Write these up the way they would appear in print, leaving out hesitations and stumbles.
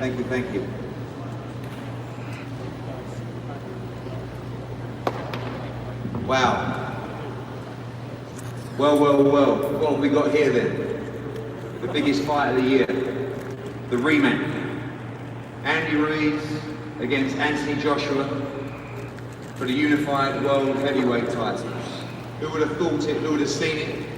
Thank you, thank you. Wow. Well, what have we got here then? The biggest fight of the year, the rematch. Andy Ruiz against Anthony Joshua for the unified world heavyweight titles. Who would have thought it, who would have seen it?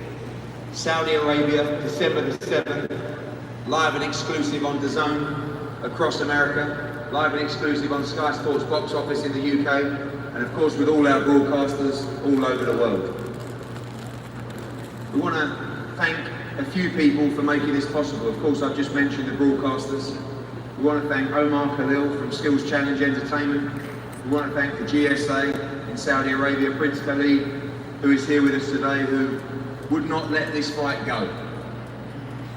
Saudi Arabia, December the 7th, live and exclusive on DAZN across America, live and exclusive on Sky Sports box office in the UK, and of course with all our broadcasters all over the world. We want to thank a few people for making this possible. Of course, I've just mentioned the broadcasters. We want to thank Omar Khalil from Skills Challenge Entertainment. We want to thank the GSA in Saudi Arabia, Prince Khalid, who is here with us today, who would not let this fight go.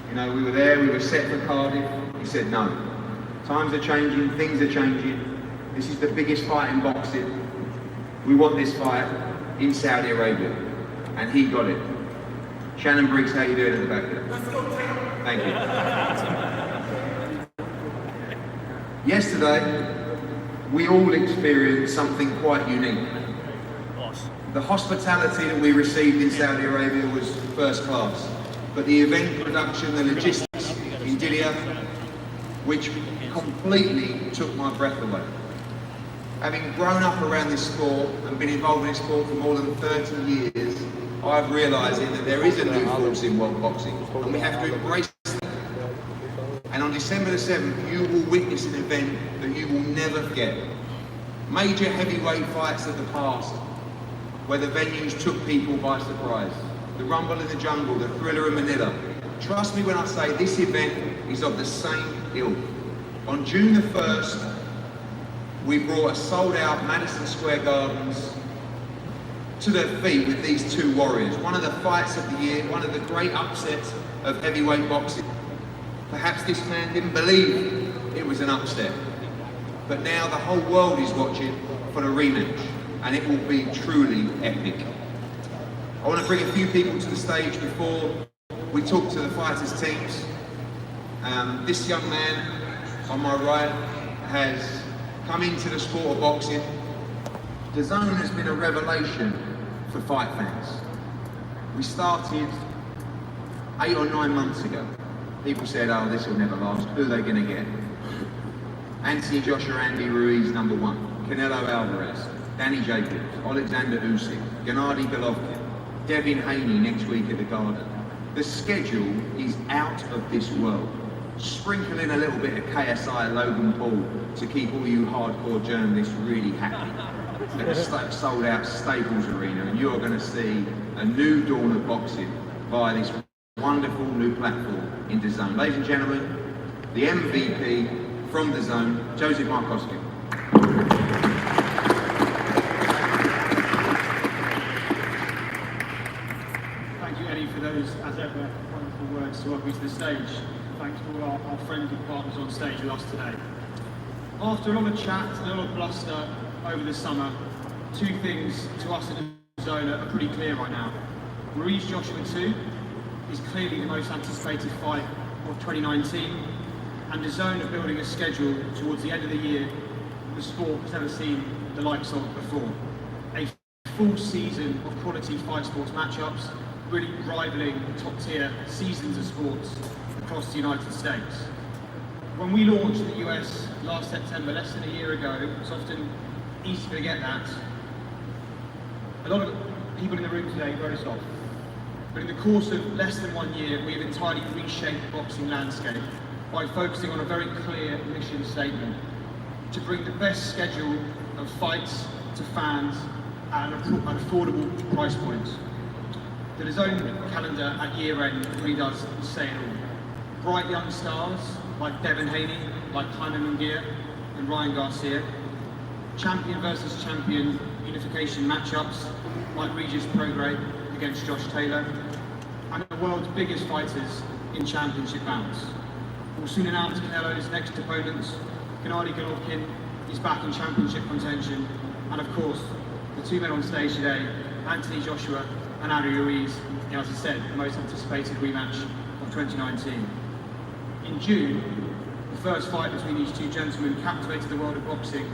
You know, we were there, we were set for Cardiff. He said no. Times are changing, things are changing. This is the biggest fight in boxing. We want this fight in Saudi Arabia. And he got it. Shannon Briggs, how you doing at the back there? Thank you. Yesterday, we all experienced something quite unique. The hospitality that we received in Saudi Arabia was first class. But the event production, the logistics in Dilia, which completely took my breath away. Having grown up around this sport and been involved in this sport for more than 30 years, I've realised that there is a new force in world boxing, and we have to embrace it. And on December the 7th, you will witness an event that you will never forget. Major heavyweight fights of the past, where the venues took people by surprise. The Rumble in the Jungle, the Thriller in Manila. Trust me when I say this event is of the same ilk. On June the 1st, we brought a sold-out Madison Square Gardens to their feet with these two warriors. One of the fights of the year, one of the great upsets of heavyweight boxing. Perhaps this man didn't believe it was an upset. But now the whole world is watching for the rematch, and it will be truly epic. I want to bring a few people to the stage before we talk to the fighters' teams. This young man on my right has come into the sport of boxing. DAZN has been a revelation for fight fans. We started 8 or 9 months ago. People said, oh, this will never last. Who are they going to get? Anthony Joshua, Andy Ruiz, number 1. Canelo Alvarez, Danny Jacobs, Alexander Usyk, Gennady Golovkin, Devin Haney next week at the Garden. The schedule is out of this world. Sprinkle in a little bit of KSI Logan Paul to keep all you hardcore journalists really happy. At the sold out Staples Arena, and you're going to see a new dawn of boxing via this wonderful new platform in DAZN. Ladies and gentlemen, the MVP from DAZN, Joseph Markowski. Thank you, Eddie, for those, as ever, wonderful words to welcome you to the stage. Thanks to all our friends and partners on stage with us today. After a lot of chat, a lot of bluster over the summer, two things to us in DAZN are pretty clear right now. Ruiz Joshua 2 is clearly the most anticipated fight of 2019, and DAZN are building a schedule towards the end of the year the sport has never seen the likes of before. A full season of quality fight sports matchups, really rivaling top tier seasons of sports across the United States. When we launched in the US last September, less than a year ago, it's often easy to forget that. A lot of people in the room today wrote us off. But in the course of less than 1 year, we have entirely reshaped the boxing landscape by focusing on a very clear mission statement: to bring the best schedule of fights to fans at an affordable price point. The DAZN calendar at year end really does say it all. Bright young stars like Devin Haney, like Jaime Munguia and Ryan Garcia. Champion versus champion unification matchups like Regis Prograis against Josh Taylor. And the world's biggest fighters in championship bouts. We'll soon announce Canelo's next opponents. Gennady Golovkin is back in championship contention. And of course, the two men on stage today, Anthony Joshua and Andy Ruiz, as I said, the most anticipated rematch of 2019. In June, the first fight between these two gentlemen captivated the world of boxing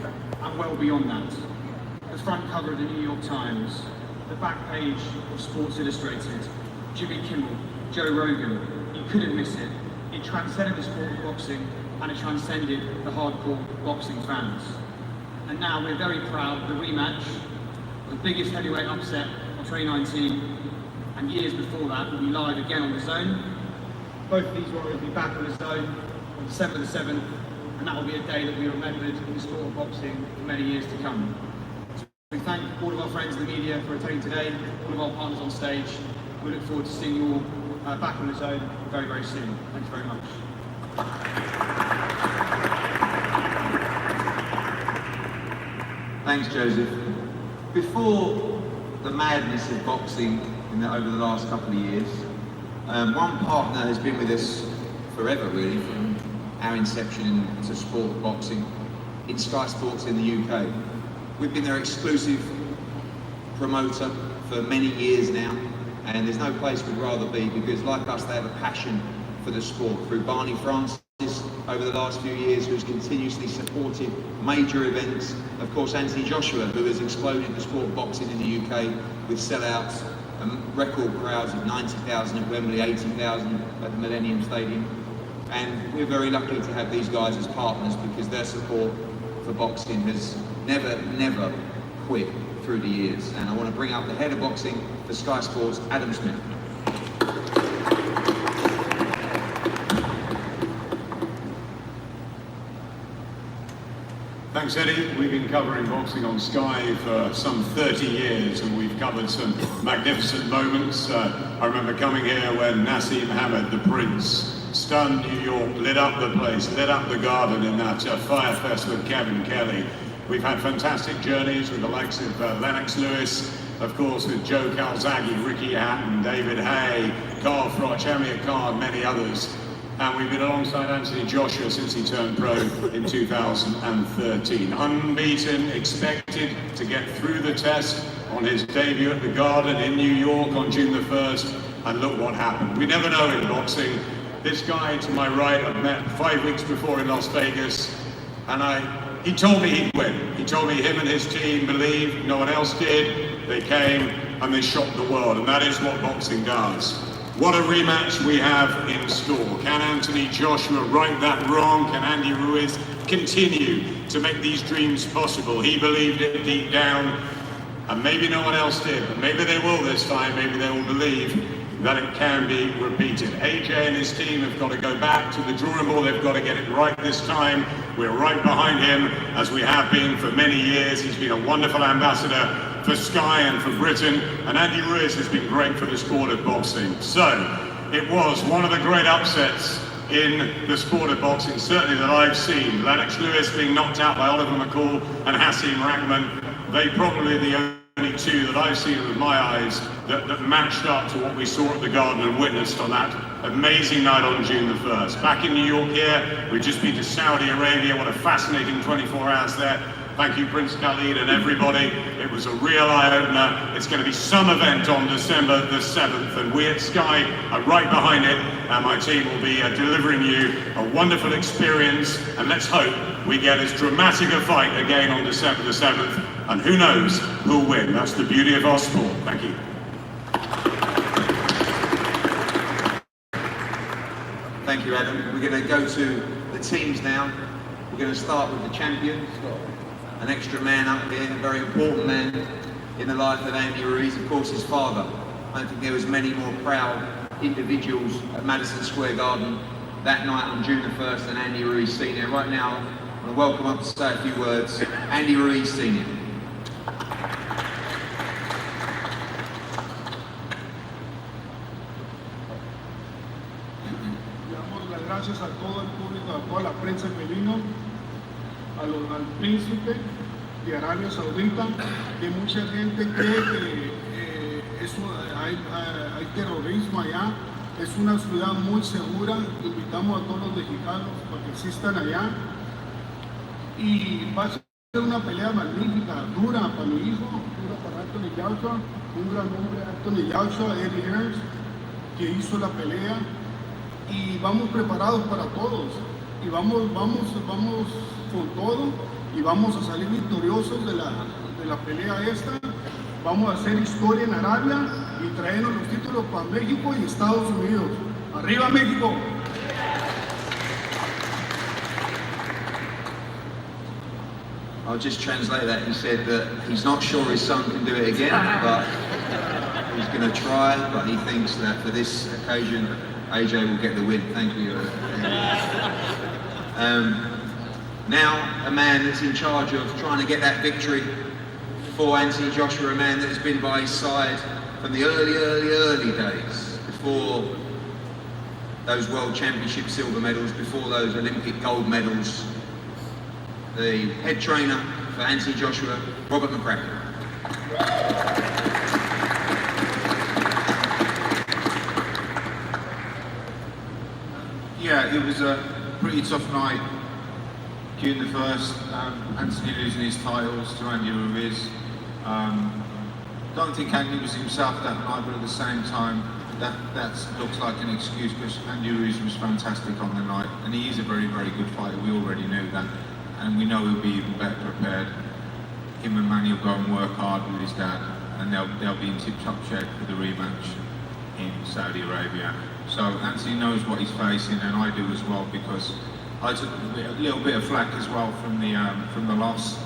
and well beyond that. The front cover of the New York Times, the back page of Sports Illustrated, Jimmy Kimmel, Joe Rogan, you couldn't miss it. It transcended the sport of boxing and it transcended the hardcore boxing fans. And now we're very proud of the rematch, the biggest heavyweight upset of 2019, and years before that will be live again on the Zone. Both of these warriors will be back on the Zone on December the 7th, and that will be a day that we remembered in the sport of boxing for many years to come. So we thank all of our friends in the media for attending today, all of our partners on stage. We look forward to seeing you all back on the Zone very, very soon. Thank you very much. Thanks, Joseph. Before the madness of boxing over the last couple of years, one partner has been with us forever, really, from our inception into sport boxing, in Sky Sports in the UK. We've been their exclusive promoter for many years now, and there's no place we'd rather be, because like us, they have a passion for the sport. Through Barney Francis over the last few years, who's continuously supported major events. Of course, Anthony Joshua, who has exploded the sport of boxing in the UK with sellouts and record crowds of 90,000 at Wembley, 80,000 at the Millennium Stadium. And we're very lucky to have these guys as partners, because their support for boxing has never quit through the years. And I want to bring up the head of boxing for Sky Sports, Adam Smith. Thanks, Eddie. We've been covering boxing on Sky for some 30 years, and we've covered some magnificent moments. I remember coming here when Nassim Hamed, the Prince, stunned New York, lit up the place, lit up the Garden in that Fire Fest with Kevin Kelly. We've had fantastic journeys with the likes of Lennox Lewis, of course with Joe Calzaghe, Ricky Hatton, David Hay, Carl Froch, Amir Khan, many others. And we've been alongside Anthony Joshua since he turned pro in 2013. Unbeaten, expected to get through the test on his debut at the Garden in New York on June the 1st. And look what happened. We never know in boxing. This guy to my right I've met 5 weeks before in Las Vegas, and he told me he'd win. He told me him and his team believed, no one else did. They came and they shocked the world, and that is what boxing does. What a rematch we have in store. Can Anthony Joshua right that wrong? Can Andy Ruiz continue to make these dreams possible? He believed it deep down, and maybe no one else did, but maybe they will this time. Maybe they will believe that it can be repeated. AJ and his team have got to go back to the drawing board. They've got to get it right this time. We're right behind him, as we have been for many years. He's been a wonderful ambassador for Sky and for Britain, and Andy Ruiz has been great for the sport of boxing. So, it was one of the great upsets in the sport of boxing, certainly that I've seen. Lennox Lewis being knocked out by Oliver McCall and Hasim Rahman. They probably the only two that I've seen with my eyes that matched up to what we saw at the Garden and witnessed on that amazing night on June the 1st. Back in New York here, we've just been to Saudi Arabia. What a fascinating 24 hours there. Thank you, Prince Khalid and everybody. It was a real eye-opener. It's going to be some event on December the 7th, and we at Sky are right behind it, and my team will be delivering you a wonderful experience, and let's hope we get as dramatic a fight again on December the 7th, and who knows who'll win. That's the beauty of our sport. Thank you. Thank you, Adam. We're going to go to the teams now. We're going to start with the champions. An extra man up here, a very important man in the life of Andy Ruiz, of course his father. I don't think there was many more proud individuals at Madison Square Garden that night on June the 1st than Andy Ruiz Sr. Right now, I want to welcome up to say a few words, Andy Ruiz Sr. Le damos las gracias a todo el público, a toda la prensa que vino, al príncipe de Arabia Saudita, que mucha gente cree que hay terrorismo allá. Es una ciudad muy segura. Invitamos a todos los mexicanos para que asistan allá. Y va a ser una pelea magnífica, dura para mi hijo, dura para Anthony Joshua, un gran hombre, Anthony Joshua, Eddie Hearns, que hizo la pelea. Y vamos preparados para todos. y vamos con todo y vamos a salir victoriosos de la pelea esta. Vamos a hacer historia en Arabia y traernos los títulos para México y Estados Unidos. ¡Arriba México! I'll just translate that. He said that he's not sure his son can do it again, but he's going to try, but he thinks that for this occasion, AJ will get the win. Thank you. Now, a man that's in charge of trying to get that victory for Anthony Joshua, a man that has been by his side from the early days, before those World Championship silver medals, before those Olympic gold medals. The head trainer for Anthony Joshua, Robert McCracken. Yeah, it was a pretty tough night. In the first, Anthony losing his titles to Ande Ruiz. Don't think Andy was himself that night, but at the same time, that looks like an excuse because Ande Ruiz was fantastic on the night, and he is a very, very good fighter. We already knew that, and we know he'll be even better prepared. Him and Manny will go and work hard with his dad, and they'll be in tip-top shape for the rematch in Saudi Arabia. So Anthony knows what he's facing, and I do as well, because I took a little bit of flack as well from the loss.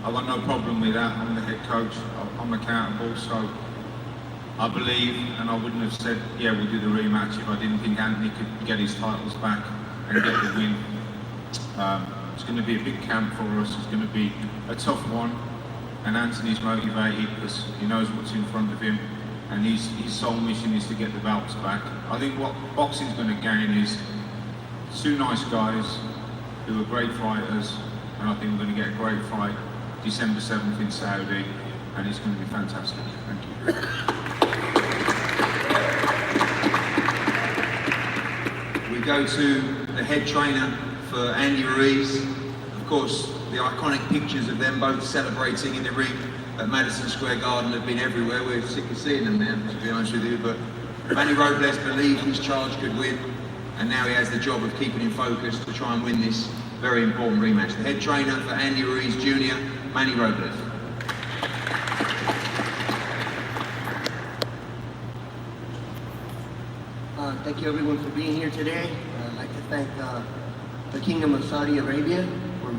I got no problem with that. I'm the head coach. I'm accountable. So I believe, and I wouldn't have said, yeah, we'll do the rematch if I didn't think Anthony could get his titles back and get the win. It's going to be a big camp for us. It's going to be a tough one, and Anthony's motivated because he knows what's in front of him, and his sole mission is to get the belts back. I think what boxing's going to gain is two nice guys who are great fighters, and I think we're going to get a great fight December 7th in Saudi, and it's going to be fantastic. Thank you. We go to the head trainer for Ande Ruiz. Of course, the iconic pictures of them both celebrating in the ring at Madison Square Garden have been everywhere. We're sick of seeing them now, to be honest with you, but Manny Robles believed his charge could win, and now he has the job of keeping him focused to try and win this very important rematch. The head trainer for Ande Ruiz Jr., Manny Robles. Thank you everyone for being here today. I'd like to thank the Kingdom of Saudi Arabia for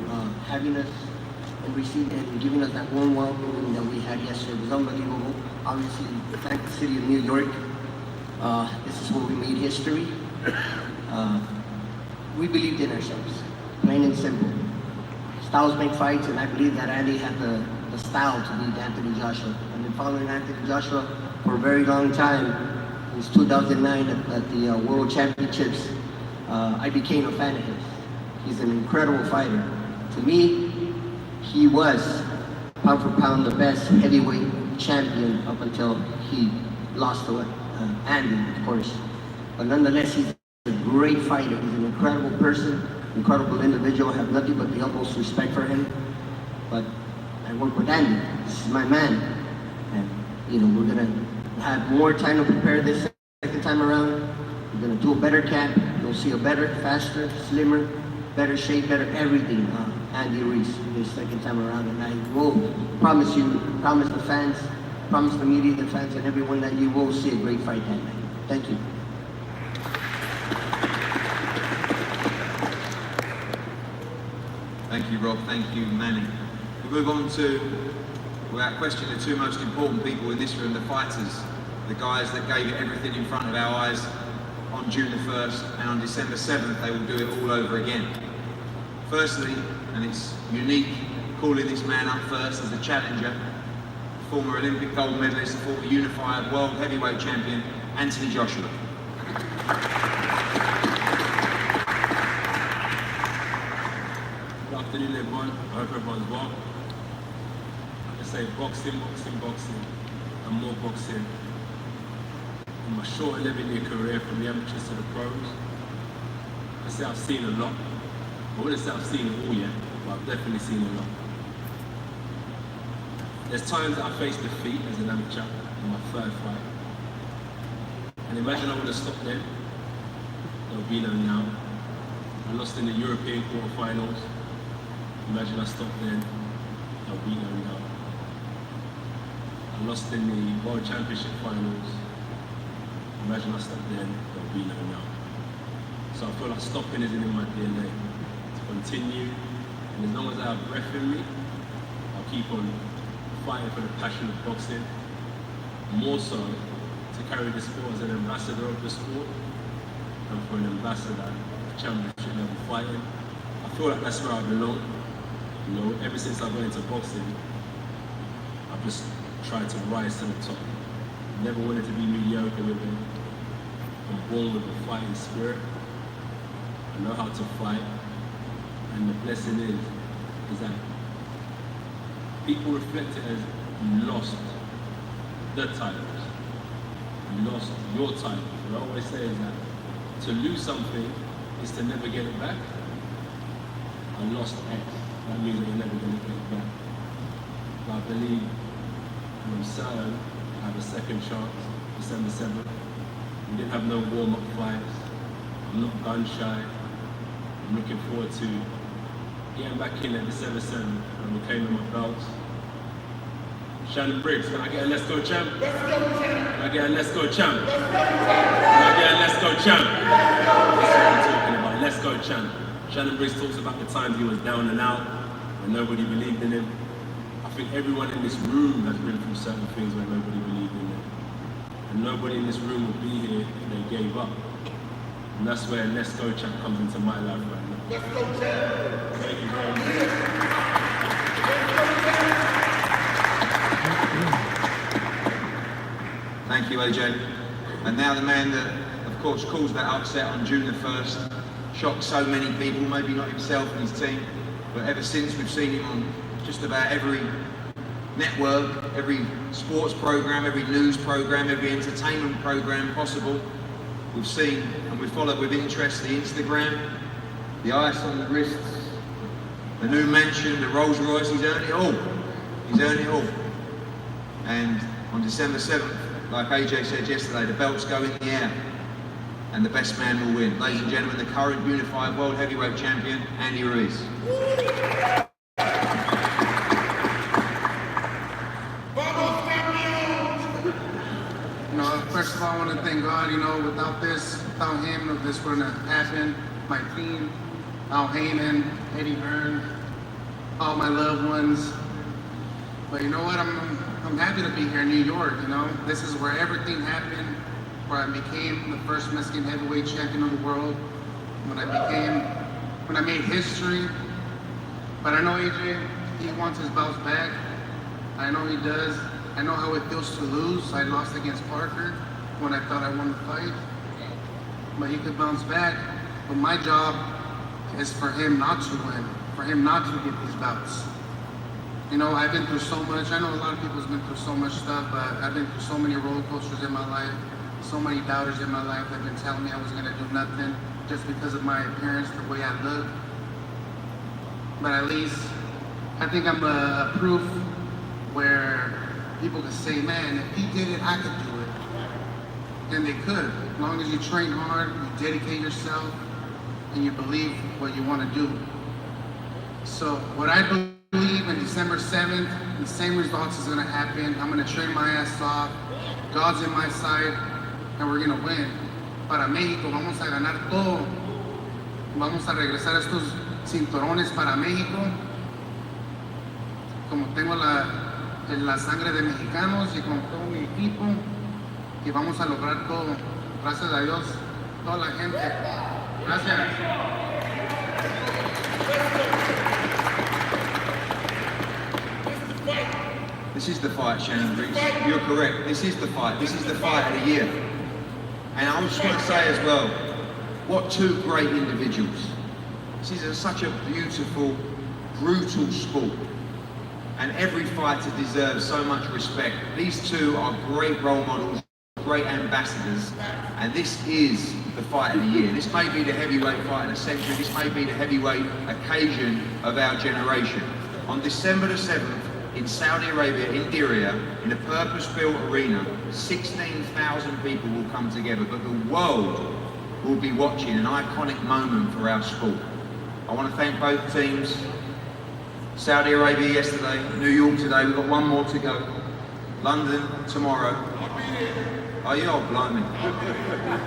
having us and receiving and giving us that warm welcome that we had yesterday. It was unbelievable. Obviously, thank the city of New York. This is where we made history. We believed in ourselves, plain and simple. Styles make fights, and I believe that Andy had the style to beat Anthony Joshua. I've been following Anthony Joshua for a very long time. It was 2009 at the World Championships. I became a fan of his. He's an incredible fighter. To me, he was pound for pound the best heavyweight champion up until he lost to Andy, of course. But nonetheless, he's a great fighter. He's an incredible person, incredible individual. I have nothing but the utmost respect for him. But I work with Andy. This is my man. And, you know, we're going to have more time to prepare this second time around. We're going to do a better camp. You'll see a better, faster, slimmer, better shape, better everything, Ande Ruiz this second time around. And I will promise you, promise the fans, promise the media, the fans, and everyone that you will see a great fight that night. Thank you. Thank you, Rob. Thank you, Manny. We move on to, without question, the two most important people in this room, the fighters, the guys that gave it everything in front of our eyes on June the 1st, and on December 7th, they will do it all over again. Firstly, and it's unique calling this man up first as a challenger, former Olympic gold medalist, former unified world heavyweight champion, Anthony Joshua. Good afternoon, everyone. I hope everyone's well. I say boxing, boxing, boxing, and more boxing. In my short 11-year career from the amateurs to the pros, I say I've seen a lot. I wouldn't say I've seen it all yet, but I've definitely seen a lot. There's times that I faced defeat as an amateur in my third fight. And imagine I would have stopped then, there would be no now. I lost in the European quarterfinals. Imagine I stopped then, I'll be there now. I lost in the World Championship finals. Imagine I stopped then, I'll be there now. So I feel like stopping isn't in my DNA. To continue, and as long as I have breath in me, I'll keep on fighting for the passion of boxing. More so, to carry the sport as an ambassador of the sport, and for an ambassador of championship level fighting. I feel like that's where I belong. You know, ever since I got into boxing, I've just tried to rise to the top. Never wanted to be mediocre with it. I'm born with a fighting spirit. I know how to fight. And the blessing is that people reflect it as you lost the titles. You lost your titles. What I always say is that to lose something is to never get it back. I lost X. That means that you're never going to get it back. But I believe, and I'm certain, I have a second chance, December 7th. We didn't have no warm-up fights. I'm not gun shy. I'm looking forward to getting back in at December 7th and reclaiming my belts. Shannon Briggs, can I get a let's go champ? Let's go champ! Can I get a let's go champ? Let's go champ! Can I get a let's go champ? That's what I'm talking about, let's go champ. Shannon Briggs talks about the times he was down and out, when nobody believed in him. I think everyone in this room has been through certain things where nobody believed in them. And nobody in this room would be here if they gave up. And that's where Let's Go Champ comes into my life right now. Let's go champ! Thank you very much. Thank you, AJ. And now the man that, of course, caused that upset on June the 1st, shocked so many people, maybe not himself and his team, but ever since we've seen him on just about every network, every sports program, every news program, every entertainment program possible. We've seen and we've followed with interest the Instagram, the ice on the wrists, the new mansion, the Rolls Royce. He's earned it all. He's earned it all. And on December 7th, like AJ said yesterday, the belts go in the air and the best man will win. Ladies and gentlemen, the current unified world heavyweight champion, Ande Ruiz. First of all, I want to thank God, without him, this wouldn't have happened. My team, Al Heyman, Eddie Hearn, all my loved ones. But you know what, I'm happy to be here in New York, This is where everything happened, where I became the first Mexican heavyweight champion of the world, when I made history. But I know AJ, he wants his belts back. I know he does. I know how it feels to lose. I lost against Parker when I thought I won the fight. But he could bounce back. But my job is for him not to win, for him not to get these belts. I've been through so much. I know a lot of people's been through so much stuff, but I've been through so many roller coasters in my life, so many doubters in my life that have been telling me I was gonna do nothing just because of my appearance, the way I look. But at least, I think I'm a proof where people can say, man, if he did it, I could do it. And they could, as long as you train hard, you dedicate yourself, and you believe what you want to do. So what I believe in December 7th, the same results is going to happen. I'm going to train my ass off. God's in my side, and we're going to win. Para México, vamos a ganar todo. Vamos a regresar estos cinturones para México. Como tengo la sangre de mexicanos y con todo mi equipo, y vamos a lograr todo. Gracias a Dios, toda la gente. Gracias. This is the fight, Shannon Briggs. You're correct. This is the fight. This is the fight of the year. And I just want to say as well, what two great individuals. This is such a beautiful, brutal sport. And every fighter deserves so much respect. These two are great role models, great ambassadors, and this is the fight of the year. This may be the heavyweight fight of the century. This may be the heavyweight occasion of our generation. On December the 7th, in Saudi Arabia, in Diriyah, in a purpose-built arena, 16,000 people will come together, but the world will be watching, an iconic moment for our sport. I want to thank both teams. Saudi Arabia yesterday, New York today, we've got one more to go. London tomorrow. Oh, you're blimey.